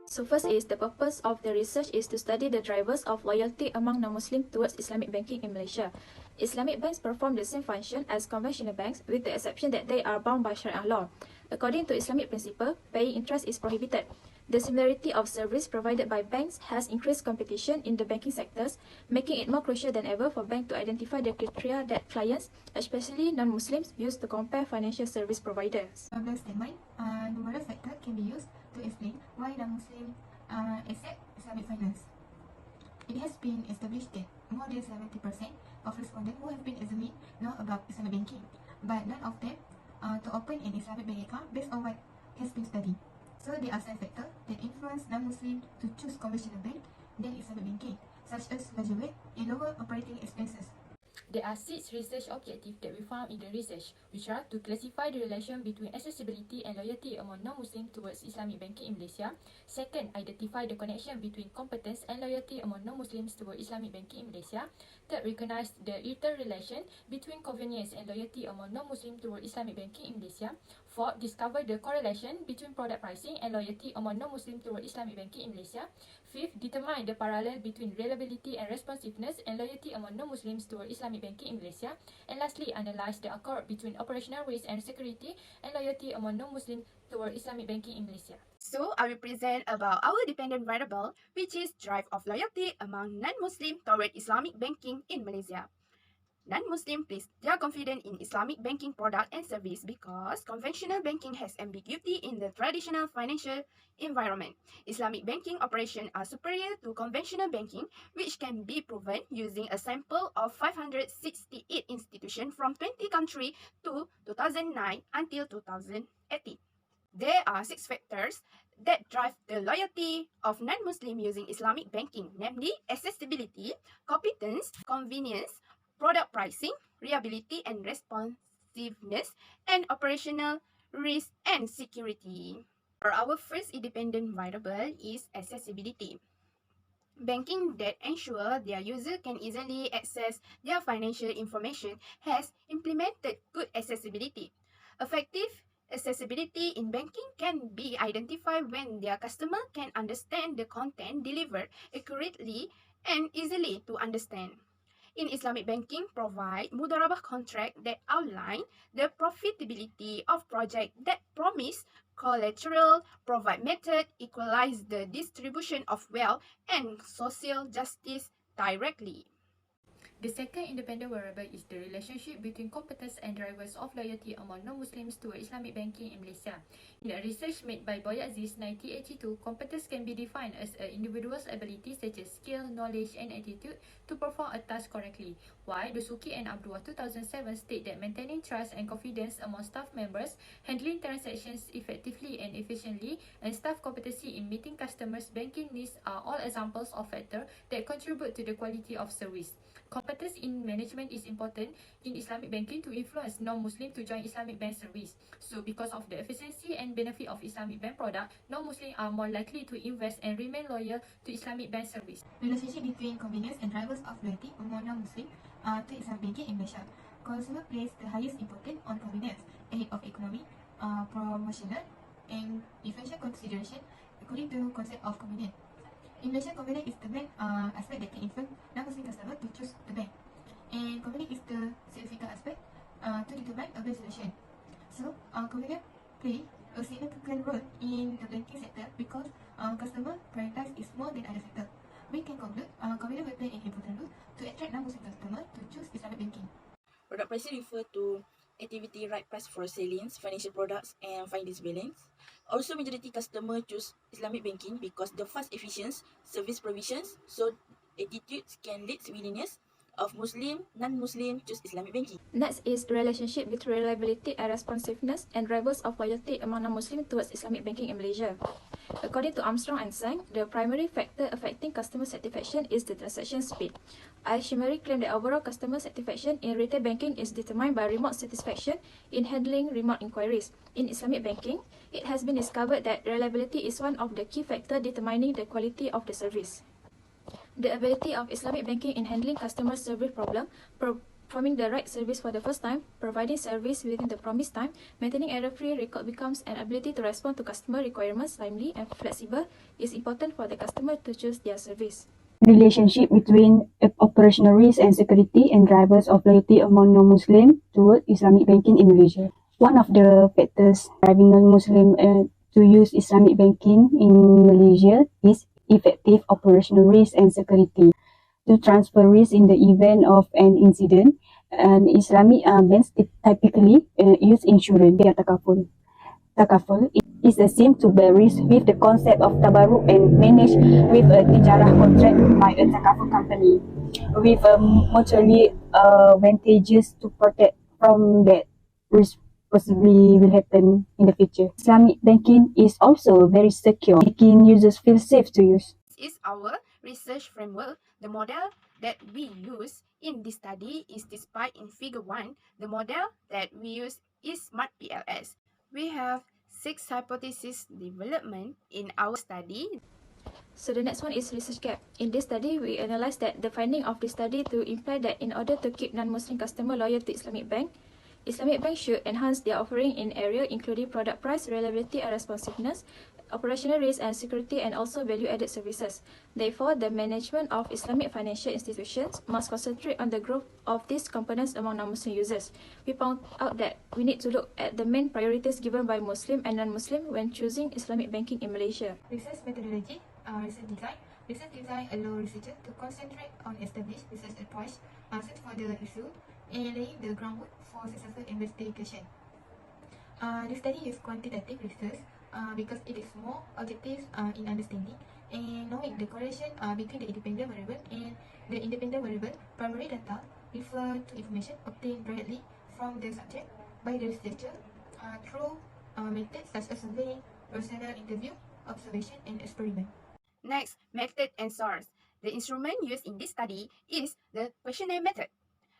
So first is the purpose of the research is to study the drivers of loyalty among non-Muslims towards Islamic banking in Malaysia. Islamic banks perform the same function as conventional banks with the exception that they are bound by Sharia law. According to Islamic principle, paying interest is prohibited. The similarity of service provided by banks has increased competition in the banking sectors, making it more crucial than ever for banks to identify the criteria that clients, especially non-Muslims, use to compare financial service providers. The statement, numerous factors can be used to explain why non-Muslims accept Islamic finance. It has been established that more than 70% of respondents who have been examined know about Islamic banking, but none of them to open an Islamic bank account based on what has been studied. So there are some factors that influence non-Muslims to choose conventional bank than Islamic banking, such as larger rate and lower operating expenses. There are 6 research objectives that we found in the research, which are to classify the relation between accessibility and loyalty among non-Muslims towards Islamic banking in Malaysia. Second, identify the connection between competence and loyalty among non-Muslims towards Islamic banking in Malaysia. Third, recognize the interrelation between convenience and loyalty among non-Muslims towards Islamic banking in Malaysia. Fourth, discover the correlation between product pricing and loyalty among non-Muslims towards Islamic banking in Malaysia. Fifth, determine the parallel between reliability and responsiveness and loyalty among non-Muslims towards Islamic banking in Malaysia. And lastly, analyze the accord between operational risk and security and loyalty among non-Muslims towards Islamic banking in Malaysia. So, I will present about our dependent variable, which is drive of loyalty among non-Muslim toward Islamic banking in Malaysia. Non-Muslim place their confidence in Islamic banking product and service because conventional banking has ambiguity in the traditional financial environment. Islamic banking operations are superior to conventional banking, which can be proven using a sample of 568 institutions from 20 countries to 2009 until 2018. There are 6 factors that drive the loyalty of non-Muslim using Islamic banking, namely accessibility, competence, convenience, product pricing, reliability and responsiveness, and operational risk and security. Our first independent variable is accessibility. Banking that ensure their user can easily access their financial information has implemented good accessibility. Effective accessibility in banking can be identified when their customer can understand the content delivered accurately and easily to understand. In Islamic banking, provide mudarabah contract that outline the profitability of project that promise collateral, provide method, equalize the distribution of wealth and social justice directly. The second independent variable is the relationship between competence and drivers of loyalty among non-Muslims to Islamic banking in Malaysia. In a research made by Boyaziz 1982, competence can be defined as an individual's ability such as skill, knowledge and attitude to perform a task correctly, while Dusuki and Abdullah 2007 state that maintaining trust and confidence among staff members, handling transactions effectively and efficiently, and staff competency in meeting customers' banking needs are all examples of factors that contribute to the quality of service. Competence in management is important in Islamic banking to influence non-Muslim to join Islamic bank service. So, because of the efficiency and benefit of Islamic bank product, non-Muslims are more likely to invest and remain loyal to Islamic bank service. Relationship between convenience and drivers of loyalty among non-Muslim to Islamic banking in Malaysia. Consumer place the highest importance on convenience ahead of economy, promotional, and differential consideration according to concept of convenience. In Malaysia, convenience is the main aspect that can influence non-Muslim customer to choose the bank, and convenience is the significant aspect to determine a bank solution. So, convenience play a significant role in the banking sector because customer prioritize is more than other sector. We can conclude convenience will play an important role to attract non-Muslim customer to choose Islamic banking. Product pricing refer to activity right price for salience, financial products and finance balance. Also, majority customer choose Islamic banking because the fast efficient service provisions, so attitudes can lead willingness of Muslim, non-Muslim choose Islamic banking. Next is the relationship between reliability and responsiveness and drivers of loyalty among non-Muslims towards Islamic banking in Malaysia. According to Armstrong and Sang, the primary factor affecting customer satisfaction is the transaction speed. Al-Shimari claimed that overall customer satisfaction in retail banking is determined by remote satisfaction in handling remote inquiries. In Islamic banking, it has been discovered that reliability is one of the key factors determining the quality of the service. The ability of Islamic banking in handling customer service problem Performing the right service for the first time, providing service within the promised time, maintaining error-free record becomes an ability to respond to customer requirements timely and flexible is important for the customer to choose their service. Relationship between operational risk and security and drivers of loyalty among non-Muslim toward Islamic banking in Malaysia. One of the factors driving non-Muslim to use Islamic banking in Malaysia is effective operational risk and security. To transfer risk in the event of an incident, Islamic banks typically use insurance via takaful. Takaful is a scheme to bear risk with the concept of tabarruk and managed with a tijarah contract by a takaful company with mutually advantageous to protect from that risk possibly will happen in the future. Islamic banking is also very secure, making users feel safe to use. This is our research framework. The model that we use in this study is displayed in figure 1. The model that we use is SMART PLS. We have 6 hypothesis development in our study. So the next one is research gap. In this study, we analyzed that the finding of the study to imply that in order to keep non-Muslim customer loyal to Islamic bank should enhance their offering in area including product price, reliability and responsiveness, operational risk and security, and also value-added services. Therefore, the management of Islamic financial institutions must concentrate on the growth of these components among non-Muslim users. We found out that we need to look at the main priorities given by Muslim and non-Muslim when choosing Islamic banking in Malaysia. Research methodology, research design. Research design allows researchers to concentrate on established research approach, search for the issue, and laying the groundwork for successful investigation. The study is quantitative research because it is more objective in understanding and knowing the correlation between the independent variable and the independent variable. Primary data refer to information obtained directly from the subject by the researcher through methods such as survey, personal interview, observation, and experiment. Next, method and source. The instrument used in this study is the questionnaire method.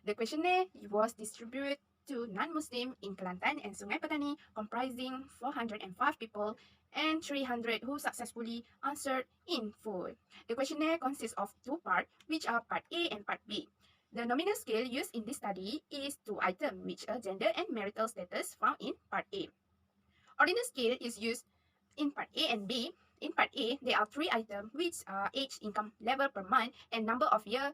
The questionnaire was distributed to non-Muslim in Kelantan and Sungai Petani, comprising 405 people and 300 who successfully answered in full. The questionnaire consists of 2 parts, which are Part A and Part B. The nominal scale used in this study is 2 items, which are gender and marital status found in Part A. Ordinal scale is used in Part A and B. In Part A, there are 3 items, which are age, income level per month, and number of years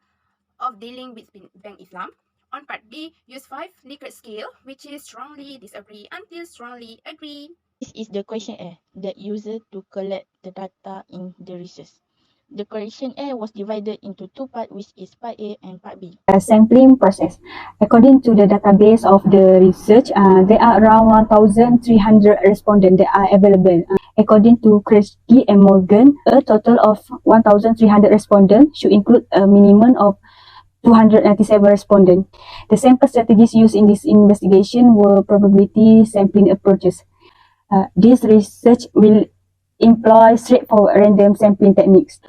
of dealing with Bank Islam. On Part B, use 5 Likert scale, which is strongly disagree until strongly agree. This is the questionnaire that used to collect the data in the research. The questionnaire was divided into 2 parts, which is Part A and Part B. A sampling process. According to the database of the research, there are around 1,300 respondents that are available. According to Kresge and Morgan, a total of 1,300 respondents should include a minimum of 297 respondents. The sample strategies used in this investigation were probability sampling approaches. This research will employ straightforward random sampling techniques.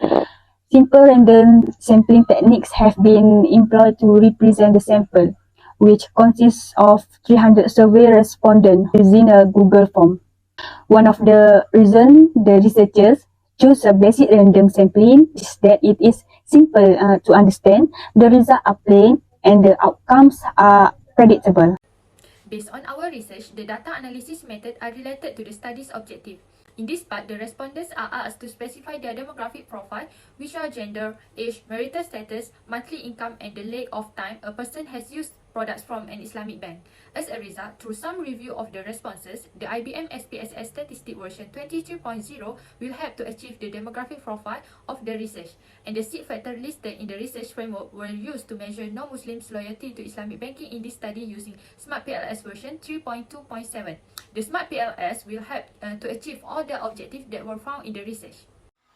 Simple random sampling techniques have been employed to represent the sample, which consists of 300 survey respondents using a Google form. One of the reasons the researchers choose a basic random sampling is that it is simple to understand, the results are plain, and the outcomes are predictable. Based on our research, the data analysis method are related to the study's objective. In this part, the respondents are asked to specify their demographic profile, which are gender, age, marital status, monthly income, and the length of time a person has used products from an Islamic bank. As a result, through some review of the responses, the IBM SPSS statistic version 23.0 will help to achieve the demographic profile of the research, and the seed factor listed in the research framework were used to measure non-Muslims' loyalty to Islamic banking in this study using SMART PLS version 3.2.7. The SMART PLS will help to achieve all the objectives that were found in the research.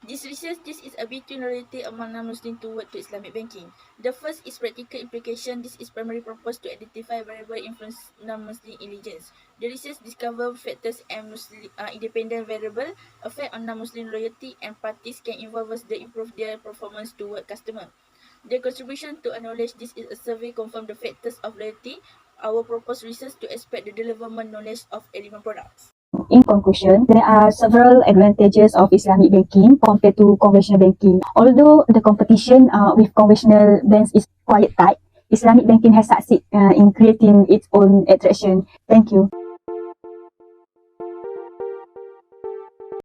This research is a between loyalty among non-Muslim toward to Islamic banking. The first is practical implication. This is primary purpose to identify variable influence non-Muslim allegiance. The research discover factors and independent variable affect on non-Muslim loyalty, and parties can involve us to improve their performance toward customer. The contribution to acknowledge this is a survey confirm the factors of loyalty. Our proposed research to expect the development knowledge of element products. In conclusion, there are several advantages of Islamic banking compared to conventional banking. Although the competition with conventional banks is quite tight, Islamic banking has succeeded in creating its own attraction. Thank you.